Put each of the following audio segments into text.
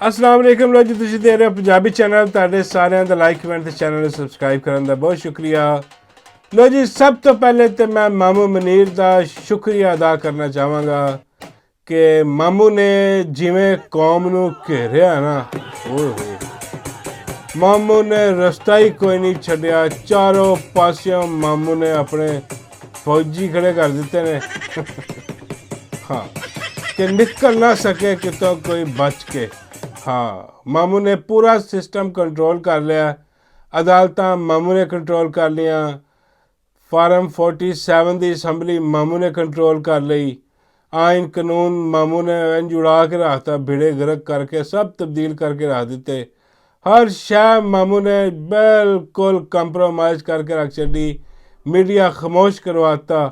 अस्सलाम वालेकुम लो जी, तुसीं देख रहे हो पंजाबी चैनल। तुहाडे सारिਆਂ ਦਾ ਲਾਈਕ ਕਮੈਂਟ ਤੇ ਚੈਨਲ ਨੂੰ ਸਬਸਕ੍ਰਾਈਬ ਕਰਨ ਦਾ ਬਹੁਤ ਸ਼ੁਕਰੀਆ। ਲੋ ਜੀ, ਸਭ ਤੋਂ ਪਹਿਲੇ ਤੇ ਮੈਂ ਮਾਮੂ ਮਨੀਰ ਦਾ ਸ਼ੁਕਰੀਆ ਅਦਾ ਕਰਨਾ ਚਾਹਾਂਗਾ ਕਿ ਮਾਮੂ ਨੇ ਜਿਵੇਂ ਕੌਮ ਨੂੰ ਘੇਰਿਆ ਨਾ, ਓਏ ਹੋਏ, ਮਾਮੂ ਨੇ ਰਸਤਾ ਹੀ ਕੋਈ ਨਹੀਂ ਛੱਡਿਆ। ਚਾਰੋਂ ਪਾਸਿਓਂ ਮਾਮੂ ਨੇ ਆਪਣੇ ਫੌਜੀ ਖੜੇ ਕਰ ਦਿੱਤੇ ਨੇ हाँ कि निकल ना सके कितों कोई बच के। हाँ, मामू ने पूरा सिस्टम कंट्रोल कर लिया। अदालत मामू ने कंट्रोल कर लिया। फार्म 47 की असैंबली मामू ने कंट्रोल कर ली। आइन कानून मामू ने जुड़ा के रखता, भिड़े गरक करके सब तब्दील करके रख दिते। हर शय मामू ने बिल्कुल कंप्रोमाइज़ करके रख छी। मीडिया खामोश करवाता।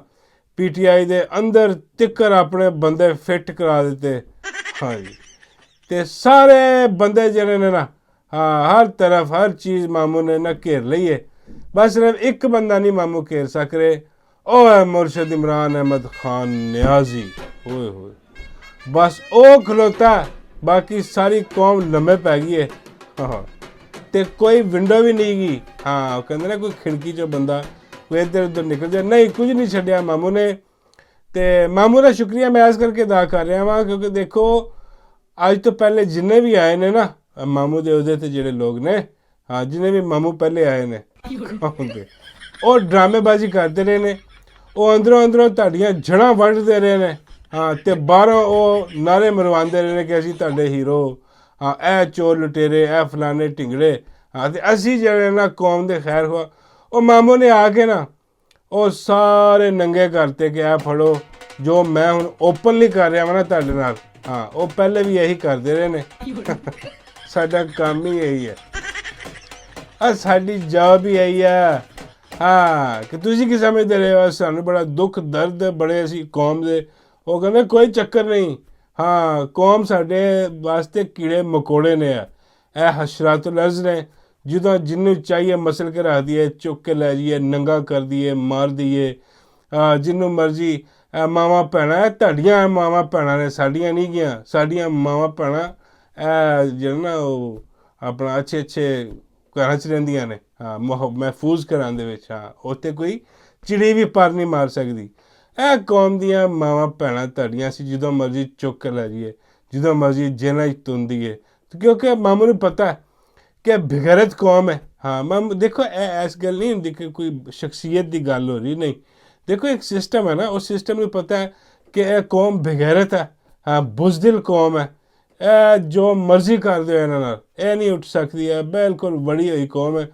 PTI ਦੇ ਅੰਦਰ ਤਿੱਕਰ ਆਪਣੇ ਬੰਦੇ ਫਿੱਟ ਕਰਾ ਦਿੱਤੇ। ਹਾਂਜੀ, ਤੇ ਸਾਰੇ ਬੰਦੇ ਜਿਹੜੇ ਨੇ ਨਾ, ਹਾਂ, ਹਰ ਤਰਫ ਹਰ ਚੀਜ਼ ਮਾਮੂ ਨੇ ਨਾ ਘੇਰ ਲਈ ਹੈ। ਬਸ ਸਿਰਫ ਇੱਕ ਬੰਦਾ ਨਹੀਂ ਮਾਮੂ ਘੇਰ ਸਕ ਰਹੇ, ਉਹ ਹੈ ਮੁਰਸ਼ਦ ਇਮਰਾਨ ਅਹਿਮਦ ਖਾਨ ਨਿਆਜ਼ੀ। ਹੋਏ ਹੋਏ, ਬਸ ਉਹ ਖਲੋਤਾ, ਬਾਕੀ ਸਾਰੀ ਕੌਮ ਲੰਮੇ ਪੈ ਗਈ ਹੈ। ਹਾਂ, ਤੇ ਕੋਈ ਵਿੰਡੋ ਵੀ ਨਹੀਂ ਗਈ। ਹਾਂ, ਉਹ ਕਹਿੰਦੇ ਨੇ ਕੋਈ ਖਿੜਕੀ 'ਚੋਂ ਬੰਦਾ इधर उधर निकल जाए, नहीं, कुछ नहीं छड्डिया मामू ने। तो मामू का शुक्रिया मैं इस करके अदा कर रहा वहाँ, क्योंकि देखो अज तो पहले जिन्ने भी आए ने ना मामू के उहदे ते जिहड़े लोग ने, हाँ, जिन्ने भी मामू पहले आए ने वो ड्रामेबाजी करते रहे ने, वो अंदरों अंदरों तुहाडियां जड़ां वड्डदे रहे ने। हाँ, तो बाहरों वो नारे मरवाते रहे ने कि असीं तुहाडे हीरो, हाँ, ए चोर लुटेरे, ए फलाने ढिंगड़े। हाँ, तो असीं जिहड़े ना कौम दे खैर हुआ, वो मामू ने आके ना वो सारे नंगे करते कि आ फड़ो जो मैं हुण ओपनली कर रहा वा ना तुहाडे नाल। हाँ, वो पहले भी यही करते रहे ने साडा काम ही यही है, साडी जॉब ही यही है। हाँ, कि तुसीं की समझदे रहे हो सानू बड़ा दुख दर्द बड़े असीं कौम दे। वो कहंदे कोई चक्कर नहीं। हाँ, कौम साडे वास्ते कीड़े मकोड़े ने, ए हशरातुल अर्ज़ ने, ਜਦੋਂ ਜਿਹਨੂੰ ਚਾਹੀਏ ਮਸਲ ਕੇ ਰੱਖ ਦਈਏ, ਚੁੱਕ ਕੇ ਲੈ ਜਾਈਏ, ਨੰਗਾ ਕਰ ਦਈਏ, ਮਾਰ ਦਈਏ। ਜਿਹਨੂੰ ਮਰਜ਼ੀ ਮਾਵਾਂ ਭੈਣਾਂ ਤੁਹਾਡੀਆਂ ਮਾਵਾਂ ਭੈਣਾਂ ਨੇ, ਸਾਡੀਆਂ ਨਹੀਂ ਗੀਆਂ। ਸਾਡੀਆਂ ਮਾਵਾਂ ਭੈਣਾਂ ਜਿਹੜਾ ਨਾ ਉਹ ਆਪਣਾ ਅੱਛੇ ਅੱਛੇ ਘਰਾਂ 'ਚ ਰਹਿੰਦੀਆਂ ਨੇ। ਹਾਂ, ਮਹਿਫੂਜ਼ ਘਰਾਂ ਦੇ ਵਿੱਚ। ਹਾਂ, ਉੱਥੇ ਕੋਈ ਚਿੜੀ ਵੀ ਪਰ ਨਹੀਂ ਮਾਰ ਸਕਦੀ। ਇਹ ਕੌਮ ਦੀਆਂ ਮਾਵਾਂ ਭੈਣਾਂ ਤੁਹਾਡੀਆਂ ਅਸੀਂ ਜਦੋਂ ਮਰਜ਼ੀ ਚੁੱਕ ਕੇ ਲੈ ਜਾਈਏ, ਜਦੋਂ ਮਰਜ਼ੀ ਜੇਲ੍ਹਾਂ 'ਚ ਤੁੰਨ ਦਈਏ, ਕਿਉਂਕਿ ਮਾਮੂ ਨੂੰ ਪਤਾ कि बेगैरत कौम है। हाँ, मैम देखो ऐस गल नहीं होंगी कि कोई शख्सियत की गल हो रही, नहीं। देखो एक सिस्टम है ना, उस सिस्टम में पता है कि यह कौम बेगैरत है। हाँ, बुज़दिल कौम है, जो मर्जी कर दो इन्हां नाल, यह नहीं उठ सकती है, बिल्कुल बड़ी हुई कौम है।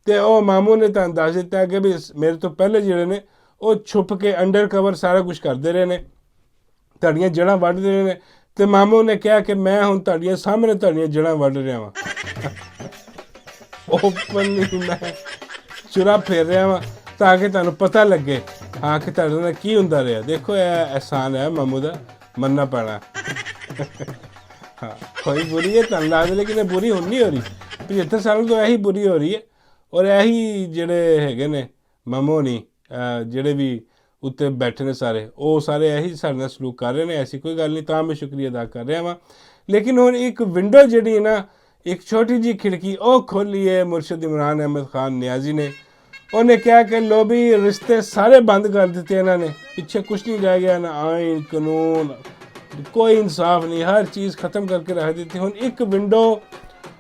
तो वह मामू ने तुहानूं दस दिता है कि भी मेरे तो पहले जिहड़े ने वो छुप के अंडर कवर सारा कुछ करते रहे ने, तुहाडीआं जड़ां वड्ढदे रहे ने। तो मामू ने कहा कि मैं हुण तुहाडीआं सामने तुहाडीआं जड़ां वड्ढ रहा वां। ओपनली मैं चुरा फेर रहा वा ताकि तुहानूं पता लगे, हाँ, कि तुहाडे नाल की हुंदा रहा। देखो यह एहसान है मामू दा, मनना पैना। हाँ, कोई बुरी है तुहानूं लगदा, लेकिन बुरी हुण नहीं हो रही। 75 सालों तो यही बुरी हो रही है। और यही जिहड़े हैगे ने मामू होनी, जिहड़े भी उत्ते बैठे ने सारे, वो सारे यही साडे नाल सलूक कर रहे हैं। ऐसी कोई गल नहीं, तां मैं शुक्रिया अदा कर रहा वां। लेकिन हुण एक विंडो जिहड़ी ना, एक छोटी जी खिड़की वो खोली है मुर्शद इमरान अहमद खान नियाजी ने। उन्हें क्या कि लो भी रिश्ते सारे बंद कर दिते इन्होंने, पीछे कुछ नहीं रह गया, ना आइन कानून, कोई इंसाफ नहीं, हर चीज़ ख़त्म करके रख दी थी। हुण एक विंडो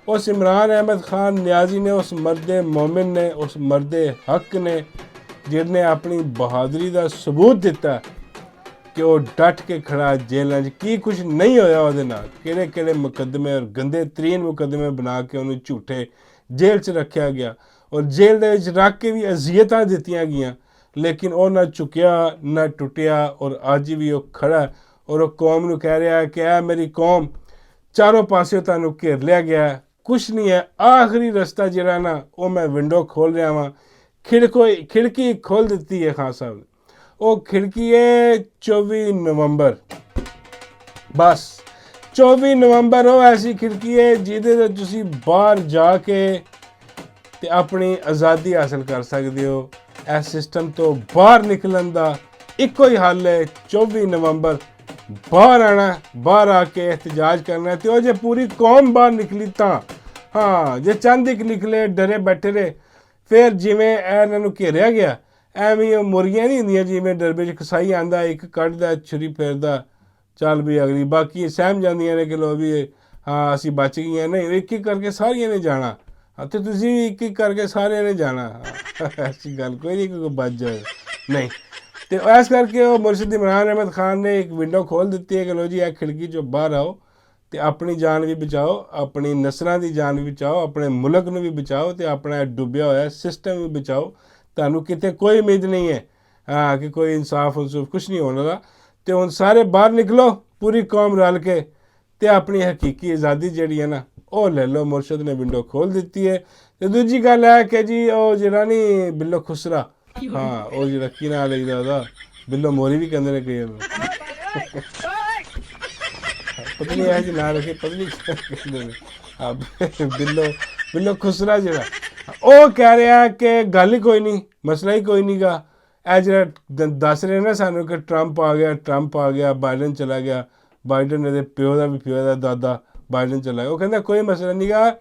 उस इमरान अहमद खान नियाजी ने, उस मर्द मोमिन ने, उस मर्द हक ने, जिन्हें अपनी बहादुरी का सबूत दिता कि वो डट के खड़ा जेलों की कुछ नहीं होया ਉਹਦੇ ਨਾਲ, ਕਿਹੜੇ मुकदमे और गंदे तरीन मुकदमे बना के उन्होंने झूठे जेल 'ਚ ਰੱਖਿਆ ਗਿਆ। और जेल ਦੇ ਵਿੱਚ ਰੱਖ ਕੇ ਵੀ ਅਜ਼ੀਅਤਾਂ ਦਿੱਤੀਆਂ ਗਈਆਂ, लेकिन वो ना झुकिया ना टुटिया। और अज भी वो खड़ा और वो कौम ਨੂੰ कह रहा है कि ऐ मेरी कौम, चारों पासे ਤੁਹਾਨੂੰ घेर लिया गया, कुछ नहीं है। आखिरी रस्ता ਜਿਹੜਾ ना वो मैं विंडो खोल रहा वां। खिड़की खोल ਦਿੱਤੀ है खान साहब ने। वो खिड़की है 24 नवंबर, बस 24 नवंबर वो ऐसी खिड़की है जिहदे ते तुसीं बाहर जाके ते अपनी आज़ादी हासिल कर सकते हो। इस सिस्टम तो बाहर निकलन दा इक्को ही हल है 24 नवंबर ਬਾਹਰ ਆਣਾ, ਬਾਹਰ ਆ ਕੇ एहतजाज करना। तो वो जे पूरी कौम बाहर निकली तो हाँ, जे चंद एक निकले डरे बैठे रहे, फिर जिमें इन्हों घेरिया गया, ਐਵੇਂ ਉਹ ਮੁਰਗੀਆਂ ਨਹੀਂ ਹੁੰਦੀਆਂ ਜਿਵੇਂ ਡਰਬੇ 'ਚ ਕਸਾਈ ਆਂਦਾ ਇੱਕ ਕੱਢਦਾ ਛੁਰੀ ਫੇਰਦਾ ਚੱਲ ਵੀ ਅਗਲੀ, ਬਾਕੀ ਸਹਿਮ ਜਾਂਦੀਆਂ ਨੇ ਕਿ ਲੋ ਵੀ ਹਾਂ ਅਸੀਂ ਬਚ ਗਈਆਂ। ਨਹੀਂ, ਇੱਕ ਇੱਕ ਕਰਕੇ ਸਾਰੀਆਂ ਨੇ ਜਾਣਾ, ਅਤੇ ਤੁਸੀਂ ਵੀ ਇੱਕ ਇੱਕ ਕਰਕੇ ਸਾਰਿਆਂ ਨੇ ਜਾਣਾ। ਐਸੀ ਗੱਲ ਕੋਈ ਨਹੀਂ ਕਿ ਬਚ ਜਾਏ, ਨਹੀਂ। ਤੇ ਇਸ ਕਰਕੇ ਉਹ ਮੁਰਸ਼ਿਦ ਇਮਰਾਨ ਅਹਿਮਦ ਖਾਨ ਨੇ ਇੱਕ ਵਿੰਡੋ ਖੋਲ੍ਹ ਦਿੱਤੀ ਹੈ ਕਿ ਲੋ ਜੀ ਇਹ ਖਿੜਕੀ 'ਚੋਂ ਬਾਹਰ ਆਓ ਅਤੇ ਆਪਣੀ ਜਾਨ ਵੀ ਬਚਾਓ, ਆਪਣੀ ਨਸਲਾਂ ਦੀ ਜਾਨ ਵੀ ਬਚਾਓ, ਆਪਣੇ ਮੁਲਕ ਨੂੰ ਵੀ ਬਚਾਓ ਅਤੇ ਆਪਣਾ ਡੁੱਬਿਆ ਹੋਇਆ ਸਿਸਟਮ ਵੀ ਬਚਾਓ। ਤੁਹਾਨੂੰ ਕਿਤੇ ਕੋਈ ਉਮੀਦ ਨਹੀਂ ਹੈ ਹਾਂ ਕਿ ਕੋਈ ਇਨਸਾਫ ਉਨਸੂਫ ਕੁਛ ਨਹੀਂ ਹੋਣ ਵਾਲਾ। ਅਤੇ ਹੁਣ ਸਾਰੇ ਬਾਹਰ ਨਿਕਲੋ, ਪੂਰੀ ਕੌਮ ਰਲ ਕੇ, ਅਤੇ ਆਪਣੀ ਹਕੀਕੀ ਆਜ਼ਾਦੀ ਜਿਹੜੀ ਹੈ ਨਾ ਉਹ ਲੈ ਲਓ। ਮੁਰਸ਼ਦ ਨੇ ਵਿੰਡੋ ਖੋਲ੍ਹ ਦਿੱਤੀ ਹੈ। ਅਤੇ ਦੂਜੀ ਗੱਲ ਹੈ ਕਿ ਜੀ ਉਹ ਜਿਹੜਾ ਨਹੀਂ ਬਿੱਲੋ ਖੁਸਰਾ, ਹਾਂ ਉਹ ਜਿਹੜਾ ਕੀ ਨਾਂ ਲਈਦਾ ਉਹਦਾ, ਬਿੱਲੋ ਮੋਰੀ ਵੀ ਕਹਿੰਦੇ ਨੇ ਕਈ ਉਹਨੂੰ, ਪਤਾ ਨਹੀਂ ਇਹ ਜਿਹੇ ਨਾਂ ਰੱਖੇ, ਪਤਾ ਨਹੀਂ ਕਹਿੰਦੇ ਨੇ। ਹਾਂ, ਬਿੱਲੋ ਖੁਸਰਾ ਜਿਹੜਾ, ਉਹ ਕਹਿ ਰਿਹਾ ਕਿ ਗੱਲ ਹੀ ਕੋਈ ਨਹੀਂ, ਮਸਲਾ ਹੀ ਕੋਈ ਨਹੀਂ ਗਾ। ਇਹ ਜਿਹੜਾ ਦੱਸ ਰਹੇ ਨਾ ਸਾਨੂੰ ਕਿ ਟਰੰਪ ਆ ਗਿਆ, ਬਾਈਡਨ ਚਲਾ ਗਿਆ, ਬਾਈਡਨ ਇਹਦੇ ਪਿਓ ਦਾ ਵੀ, ਪਿਓ ਦਾ ਦਾਦਾ ਬਾਈਡਨ ਚਲਾ ਗਿਆ। ਉਹ ਕਹਿੰਦਾ ਕੋਈ ਮਸਲਾ ਨਹੀਂ ਗਾ,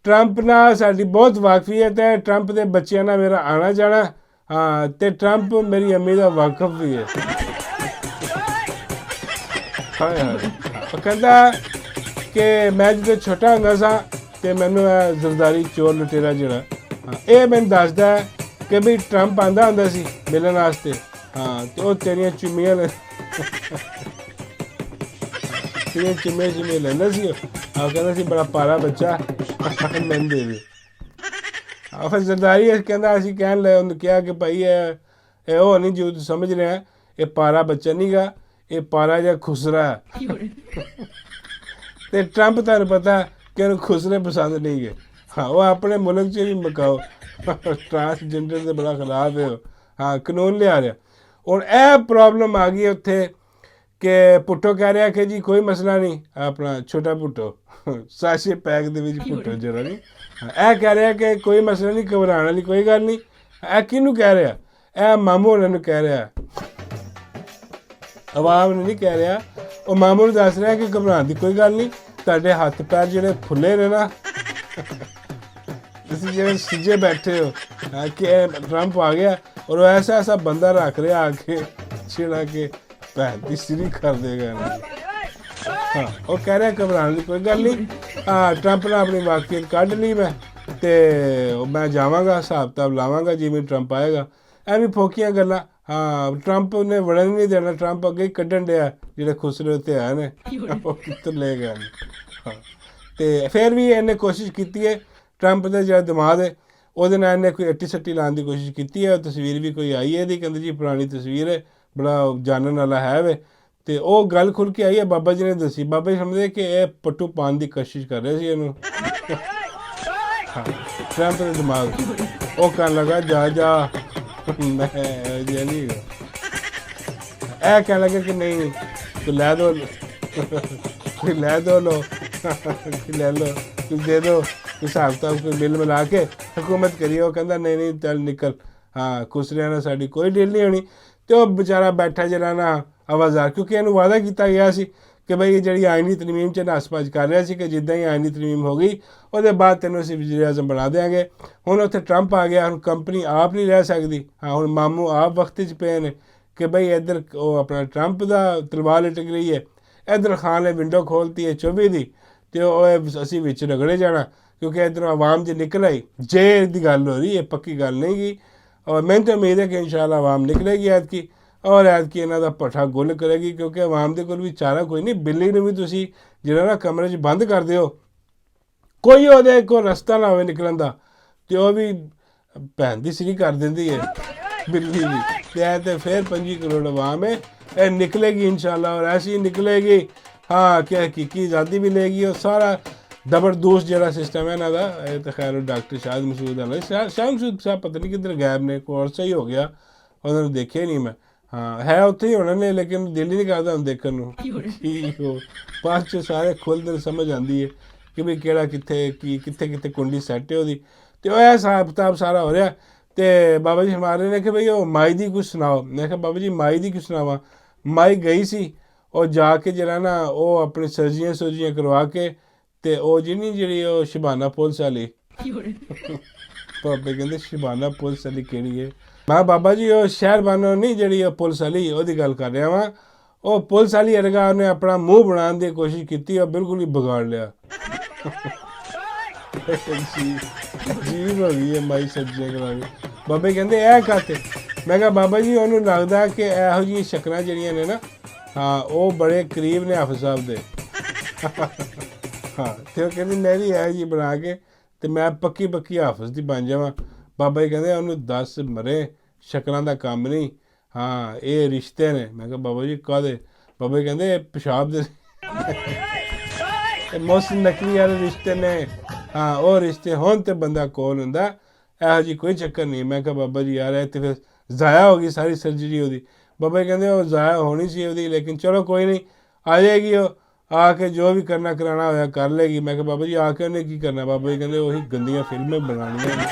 ਟਰੰਪ ਨਾਲ ਸਾਡੀ ਬਹੁਤ ਵਾਕਫੀਅਤ ਹੈ, ਟਰੰਪ ਦੇ ਬੱਚਿਆਂ ਨਾਲ ਮੇਰਾ ਆਉਣਾ ਜਾਣਾ, ਹਾਂ, ਅਤੇ ਟਰੰਪ ਮੇਰੀ ਅੰਮੀ ਦਾ ਵਾਕਫ ਵੀ ਹੈ। ਉਹ ਕਹਿੰਦਾ ਕਿ ਮੈਂ ਜਦੋਂ ਛੋਟਾ ਹੁੰਦਾ ਸਾਂ ਅਤੇ ਮੈਨੂੰ ਇਹ ਜ਼ਰਦਾਰੀ ਚੋਰ ਲੁਟੇਰਾ ਜਿਹੜਾ ਇਹ ਮੈਨੂੰ ਦੱਸਦਾ ਕਿ ਬਈ ਟਰੰਪ ਆਉਂਦਾ ਹੁੰਦਾ ਸੀ ਮਿਲਣ ਵਾਸਤੇ, ਹਾਂ, ਅਤੇ ਉਹ ਤੇਰੀਆਂ ਚੁੰਮੀਆਂ ਚੁੰਮੀਆਂ ਲੈਂਦਾ ਸੀ। ਉਹ ਕਹਿੰਦਾ ਸੀ ਬੜਾ ਪਾਰਾ ਬੱਚਾ ਮੈਨੂੰ ਦੇ ਦੇ। ਫਿਰ ਜ਼ਰਦਾਰੀ ਕਹਿੰਦਾ ਅਸੀਂ ਕਹਿਣ ਲਏ, ਉਹਨੂੰ ਕਿਹਾ ਕਿ ਭਾਈ ਇਹ ਉਹ ਨਹੀਂ ਜੋ ਤੂੰ ਸਮਝ ਰਿਹਾ, ਇਹ ਪਾਰਾ ਬੱਚਾ ਨਹੀਂ ਗਾ, ਇਹ ਪਾਰਾ ਜਿਹਾ ਖੁਸਰਾ ਹੈ। ਅਤੇ ਟਰੰਪ ਤੁਹਾਨੂੰ ਪਤਾ ਕਿ ਉਹਨੂੰ ਖੁਸਰੇ ਪਸੰਦ ਨਹੀਂ ਗਏ, ਹਾਂ, ਉਹ ਆਪਣੇ ਮੁਲਕ 'ਚ ਵੀ ਮਕਾਓ, ਟਰਾਂਸਜੈਂਡਰ ਦੇ ਬੜਾ ਖਿਲਾਫ ਹੈ, ਹਾਂ, ਕਾਨੂੰਨ ਲਿਆ ਰਿਹਾ। ਹੁਣ ਇਹ ਪ੍ਰੋਬਲਮ ਆ ਗਈ ਉੱਥੇ ਕਿ ਭੁੱਟੋ ਕਹਿ ਰਿਹਾ ਕਿ ਜੀ ਕੋਈ ਮਸਲਾ ਨਹੀਂ, ਆਪਣਾ ਛੋਟਾ ਭੁੱਟੋ ਸਾਸ਼ੇ ਪੈਕ ਦੇ ਵਿੱਚ ਭੁੱਟੋ ਜਿਹੜਾ ਨਹੀਂ, ਇਹ ਕਹਿ ਰਿਹਾ ਕਿ ਕੋਈ ਮਸਲਾ ਨਹੀਂ, ਘਬਰਾਉਣ ਵਾਲੀ ਕੋਈ ਗੱਲ ਨਹੀਂ। ਇਹ ਕਿਹਨੂੰ ਕਹਿ ਰਿਹਾ? ਇਹ ਮਾਮੂ ਉਹਨਾਂ ਨੂੰ ਕਹਿ ਰਿਹਾ, ਆਵਾਮ ਨੂੰ ਨਹੀਂ ਕਹਿ ਰਿਹਾ। ਉਹ ਮਾਮੂ ਨੂੰ ਦੱਸ ਰਿਹਾ ਕਿ ਘਬਰਾਉਣ ਦੀ ਕੋਈ ਗੱਲ ਨਹੀਂ, ਤੁਹਾਡੇ ਹੱਥ ਪੈਰ ਜਿਹੜੇ ਫੁੱਲੇ ਨੇ ਨਾ, ਤੁਸੀਂ ਜਿਹੜੇ ਸਿੱਝੇ ਬੈਠੇ ਹੋ ਕਿ ਟਰੰਪ ਆ ਗਿਆ ਔਰ ਉਹ ਐਸਾ ਬੰਦਾ ਰੱਖ ਰਿਹਾ ਆ ਕੇ ਜਿਹੜਾ ਕਿ ਭੈਣ ਦੀ ਸਿਰੀ ਕਰ ਦੇਗਾ ਇਹਨਾਂ ਦੀ। ਹਾਂ, ਉਹ ਕਹਿ ਰਿਹਾ ਘਬਰਾਉਣ ਦੀ ਕੋਈ ਗੱਲ ਨਹੀਂ, ਟਰੰਪ ਨਾਲ ਆਪਣੀ ਵਾਕਫੀਅਤ ਕੱਢ ਲਈ ਮੈਂ, ਅਤੇ ਮੈਂ ਜਾਵਾਂਗਾ, ਹਿਸਾਬ ਕਿਤਾਬ ਲਾਵਾਂਗਾ ਜਿਵੇਂ ਟਰੰਪ ਆਏਗਾ। ਐਵੇਂ ਫੋਕੀਆਂ ਗੱਲਾਂ, ਹਾਂ, ਟਰੰਪ ਨੇ ਵੜਨ ਨਹੀਂ ਦੇਣਾ, ਟਰੰਪ ਅੱਗੇ ਹੀ ਕੱਢਣ ਡਿਆ ਜਿਹੜੇ ਖੁਸਰੇ ਉੱਤੇ ਆਏ ਨੇ, ਉਹ ਕਿੱਥੋਂ ਲੈ ਗਏ ਨੇ। ਹਾਂ, ਅਤੇ ਫਿਰ ਵੀ ਇਹਨੇ ਕੋਸ਼ਿਸ਼ ਕੀਤੀ ਹੈ, ਟਰੰਪ ਦਾ ਜਿਹੜਾ ਦਿਮਾਗ ਹੈ ਉਹਦੇ ਨਾਲ ਇਹਨੇ ਕੋਈ ਅੱਟੀ ਸੱਟੀ ਲਾਉਣ ਦੀ ਕੋਸ਼ਿਸ਼ ਕੀਤੀ ਹੈ। ਤਸਵੀਰ ਵੀ ਕੋਈ ਆਈ ਹੈ ਇਹਦੀ, ਕਹਿੰਦੇ ਜੀ ਪੁਰਾਣੀ ਤਸਵੀਰ ਹੈ, ਬੜਾ ਜਾਣਨ ਵਾਲਾ ਹੈ ਵੇ, ਅਤੇ ਉਹ ਗੱਲ ਖੁੱਲ੍ਹ ਕੇ ਆਈ ਹੈ, ਬਾਬਾ ਜੀ ਨੇ ਦੱਸੀ। ਬਾਬਾ ਜੀ ਸਮਝਦੇ ਕਿ ਇਹ ਪੱਟੂ ਪਾਉਣ ਦੀ ਕੋਸ਼ਿਸ਼ ਕਰ ਰਹੇ ਸੀ ਇਹਨੂੰ। ਹਾਂ, ਟਰੰਪ ਦੇ ਦਿਮਾਗ ਉਹ ਕਹਿਣ ਲੱਗਾ ਜਾ ਮੈਂ ਜੇ ਨਹੀਂ, ਇਹ ਕਹਿਣ ਲੱਗਾ ਕਿ ਨਹੀਂ ਤੂੰ ਲੈ ਦੋ ਲੋ, ਲੈ ਲਓ, ਤੂੰ ਦੇ ਦਿਓ, ਹਿਸਾਬ ਕਿਤਾਬ ਕੋਈ ਬਿੱਲ ਮਿਲਾ ਕੇ ਹਕੂਮਤ ਕਰੀਏ। ਉਹ ਕਹਿੰਦਾ ਨਹੀਂ ਚੱਲ ਨਿਕਲ, ਹਾਂ, ਖੁਸਰਿਆਂ ਨਾਲ ਸਾਡੀ ਕੋਈ ਡੀਲ ਨਹੀਂ ਹੋਣੀ। ਅਤੇ ਉਹ ਵਿਚਾਰਾ ਬੈਠਾ ਜਿਹੜਾ ਨਾ ਆਵਾਜ਼ਾਰ, ਕਿਉਂਕਿ ਇਹਨੂੰ ਵਾਅਦਾ ਕੀਤਾ ਗਿਆ ਸੀ ਕਿ ਬਈ ਜਿਹੜੀ ਆਇਨੀ ਤਰਮੀਮ 'ਚ ਨੱਸ ਭੱਜ ਕਰ ਰਿਹਾ ਸੀ ਕਿ ਜਿੱਦਾਂ ਹੀ ਆਇਨੀ ਤਰਮੀਮ ਹੋ ਗਈ ਉਹਦੇ ਬਾਅਦ ਤੈਨੂੰ ਅਸੀਂ ਵਜ਼ੀਰ ਆਜ਼ਮ ਬਣਾ ਦਿਆਂਗੇ। ਹੁਣ ਉੱਥੇ ਟਰੰਪ ਆ ਗਿਆ, ਹੁਣ ਕੰਪਨੀ ਆਪ ਨਹੀਂ ਰਹਿ ਸਕਦੀ। ਹਾਂ, ਹੁਣ ਮਾਮੂ ਆਪ ਵਕਤ 'ਚ ਪਏ ਨੇ ਕਿ ਬਈ ਇੱਧਰ ਉਹ ਆਪਣਾ ਟਰੰਪ ਦਾ ਤਲਵਾਰ ਲਟਕ ਰਹੀ ਹੈ, ਇੱਧਰ ਖਾਨ ਨੇ ਵਿੰਡੋ ਖੋਲ੍ਹਤੀ ਹੈ 24 ਦੀ, ਅਤੇ ਉਹ ਅਸੀਂ ਵਿੱਚ ਰਗੜੇ ਜਾਣਾ ਕਿਉਂਕਿ ਇੱਧਰੋਂ ਆਵਾਮ ਜੇ ਨਿਕਲ ਆਈ, ਜੇ ਦੀ ਗੱਲ ਹੋ ਰਹੀ, ਇਹ ਪੱਕੀ ਗੱਲ ਨਹੀਂ ਗੀ। ਔਰ ਮੈਨੂੰ ਤਾਂ ਉਮੀਦ ਹੈ ਕਿ ਇਨਸ਼ਾਅੱਲਾ ਆਵਾਮ ਨਿਕਲੇਗੀ ਐਤਕੀ, ਔਰ ਐਤਕੀ ਇਹਨਾਂ ਦਾ ਭੱਠਾ ਗੁੱਲ ਕਰੇਗੀ, ਕਿਉਂਕਿ ਆਵਾਮ ਦੇ ਕੋਲ ਵੀ ਚਾਰਾ ਕੋਈ ਨਹੀਂ। ਬਿੱਲੀ ਨੂੰ ਵੀ ਤੁਸੀਂ ਜਿਹੜਾ ਨਾ ਕਮਰੇ 'ਚ ਬੰਦ ਕਰ ਦਿਓ, ਕੋਈ ਉਹਦੇ ਕੋਲ ਰਸਤਾ ਨਾ ਹੋਵੇ ਨਿਕਲਣ ਦਾ, ਅਤੇ ਉਹ ਵੀ ਭੈਣ ਦੀ ਸਿਰੀ ਕਰ ਦਿੰਦੀ ਹੈ ਬਿੱਲੀ ਵੀ। ਅਤੇ ਫਿਰ 25 ਕਰੋੜ ਆਵਾਮ ਹੈ, ਇਹ ਨਿਕਲੇਗੀ ਇਨਸ਼ਾਅੱਲਾ, ਔਰ ਐਸੀ ਨਿਕਲੇਗੀ ਹਾਂ ਕਿ ਹਕੀਕੀ ਆਜ਼ਾਦੀ ਵੀ ਲਏਗੀ। ਉਹ ਸਾਰਾ ਜ਼ਬਰਦਸਤ ਜਿਹੜਾ ਸਿਸਟਮ ਹੈ ਇਹਨਾਂ ਦਾ, ਇਹ ਤਾਂ ਖੈਰ ਡਾਕਟਰ ਸ਼ਾਹਿਦ ਮਸੂਦ ਵਾਲਾ ਸ਼ਾਹ ਮਸੂਦ ਸਾਹਿਬ ਪਤਾ ਨਹੀਂ ਕਿੱਧਰ ਗਾਇਬ ਨੇ, ਕੋਰਸ ਹੀ ਹੋ ਗਿਆ, ਉਹਨਾਂ ਨੂੰ ਦੇਖਿਆ ਹੀ ਨਹੀਂ ਮੈਂ। ਹਾਂ, ਹੈ ਉੱਥੇ ਹੀ ਹੋਣਾ ਨੇ, ਲੇਕਿਨ ਦਿਲ ਹੀ ਨਹੀਂ ਕਰਦਾ ਹੁਣ ਦੇਖਣ ਨੂੰ ਕੀ ਹੋ। ਬਾਅਦ 'ਚ ਸਾਰੇ ਖੁੱਲ੍ਹਦੇ ਸਮਝ ਆਉਂਦੀ ਹੈ ਕਿ ਵੀ ਕਿਹੜਾ ਕਿੱਥੇ ਕੀ ਕਿੱਥੇ ਕੁੰਡੀ ਸੈੱਟ ਹੈ ਉਹਦੀ। ਅਤੇ ਉਹ ਇਹ ਹਿਸਾਬ ਕਿਤਾਬ ਸਾਰਾ ਹੋ ਰਿਹਾ। ਅਤੇ ਬਾਬਾ ਜੀ ਫਰਮਾ ਰਹੇ ਨੇ ਕਿ ਬਈ ਉਹ ਮਾਈ ਦੀ ਕੁਛ ਸੁਣਾਓ। ਮੈਂ ਕਿਹਾ ਬਾਬਾ ਜੀ ਮਾਈ ਦੀ ਕੁਛ ਸੁਣਾਵਾਂ। ਮਾਈ ਗਈ ਸੀ, ਉਹ ਜਾ ਕੇ ਜਿਹੜਾ ਨਾ ਉਹ ਆਪਣੀ ਸਰਜੀਆਂ ਕਰਵਾ ਕੇ ਤੇ ਉਹ ਜਿਹੜੀ ਉਹ ਸ਼ਬਾਨਾ ਪੁਲਿਸ ਵਾਲੀ ਬਾਬੇ ਕਹਿੰਦੇ ਸ਼ਬਾਨਾ ਪੁਲਿਸ ਵਾਲੀ ਕਿਹੜੀ ਹੈ? ਮੈਂ ਬਾਬਾ ਜੀ ਉਹ ਸ਼ਹਿਰਬਾਨੋ ਨਹੀਂ ਜਿਹੜੀ ਉਹ ਪੁਲਿਸ ਵਾਲੀ ਉਹਦੀ ਗੱਲ ਕਰ ਰਿਹਾ ਵਾਂ। ਉਹ ਪੁਲਿਸ ਵਾਲੀ ਵਰਗਾ ਉਹਨੇ ਆਪਣਾ ਮੂੰਹ ਬਣਾਉਣ ਦੀ ਕੋਸ਼ਿਸ਼ ਕੀਤੀ ਔਰ ਬਿਲਕੁਲ ਹੀ ਵਿਗਾੜ ਲਿਆ। ਜੀ ਹੋ ਗਈ ਹੈ ਮਾਈ ਸੱਜੇ ਕਰਾ ਕੇ। ਬਾਬੇ ਕਹਿੰਦੇ ਇਹ ਕਾਤੇ? ਮੈਂ ਕਿਹਾ ਬਾਬਾ ਜੀ ਉਹਨੂੰ ਲੱਗਦਾ ਕਿ ਇਹੋ ਜਿਹੀਆਂ ਸ਼ਕਲਾਂ ਜਿਹੜੀਆਂ ਨੇ ਨਾ ਹਾਂ ਉਹ ਬੜੇ ਕਰੀਬ ਨੇ ਹਾਫਿਜ਼ ਸਾਹਿਬ ਦੇ। ਹਾਂ ਤੇ ਉਹ ਕਹਿੰਦੀ ਮੈਂ ਵੀ ਇਹੋ ਜਿਹੀ ਬਣਾ ਕੇ ਤੇ ਮੈਂ ਪੱਕੀ ਹਾਫਿਜ਼ ਦੀ ਬਣ ਜਾਵਾਂ। ਬਾਬਾ ਜੀ ਕਹਿੰਦੇ ਉਹਨੂੰ ਦੱਸ ਮਰੇ ਸ਼ਕਲਾਂ ਦਾ ਕੰਮ ਨਹੀਂ, ਹਾਂ ਇਹ ਰਿਸ਼ਤੇ ਨੇ। ਮੈਂ ਕਿਹਾ ਬਾਬਾ ਜੀ ਕਾਹਦੇ? ਬਾਬਾ ਜੀ ਕਹਿੰਦੇ ਪਿਸ਼ਾਬ ਦੇ ਮੌਸਮ ਨਕਲੀ ਵਾਲੇ ਰਿਸ਼ਤੇ ਨੇ। ਹਾਂ ਉਹ ਰਿਸ਼ਤੇ ਹੋਣ ਤੇ ਬੰਦਾ ਕੋਲ ਹੁੰਦਾ, ਇਹੋ ਜਿਹੀ ਕੋਈ ਚੱਕਰ ਨਹੀਂ। ਮੈਂ ਕਿਹਾ ਬਾਬਾ ਜੀ ਯਾਰ ਇਹ ਤੇ ਫਿਰ ਜ਼ਾਇਆ ਹੋ ਗਈ ਸਾਰੀ ਸਰਜਰੀ ਉਹਦੀ। ਬਾਬਾ ਜੀ ਕਹਿੰਦੇ ਉਹ ਜ਼ਾਇਆ ਹੋਣੀ ਸੀ ਉਹਦੀ, ਲੇਕਿਨ ਚਲੋ ਕੋਈ ਨਹੀਂ ਆ ਜਾਏਗੀ, ਉਹ ਆ ਕੇ ਜੋ ਵੀ ਕਰਨਾ ਕਰਾਉਣਾ ਹੋਇਆ ਕਰ ਲੇਗੀ। ਮੈਂ ਕਿਹਾ ਬਾਬਾ ਜੀ ਆ ਕੇ ਉਹਨੇ ਕੀ ਕਰਨਾ? ਬਾਬਾ ਜੀ ਕਹਿੰਦੇ ਉਹੀ ਗੰਦੀਆਂ ਫਿਲਮਾਂ ਬਣਾਉਣੀਆਂ ਨੇ।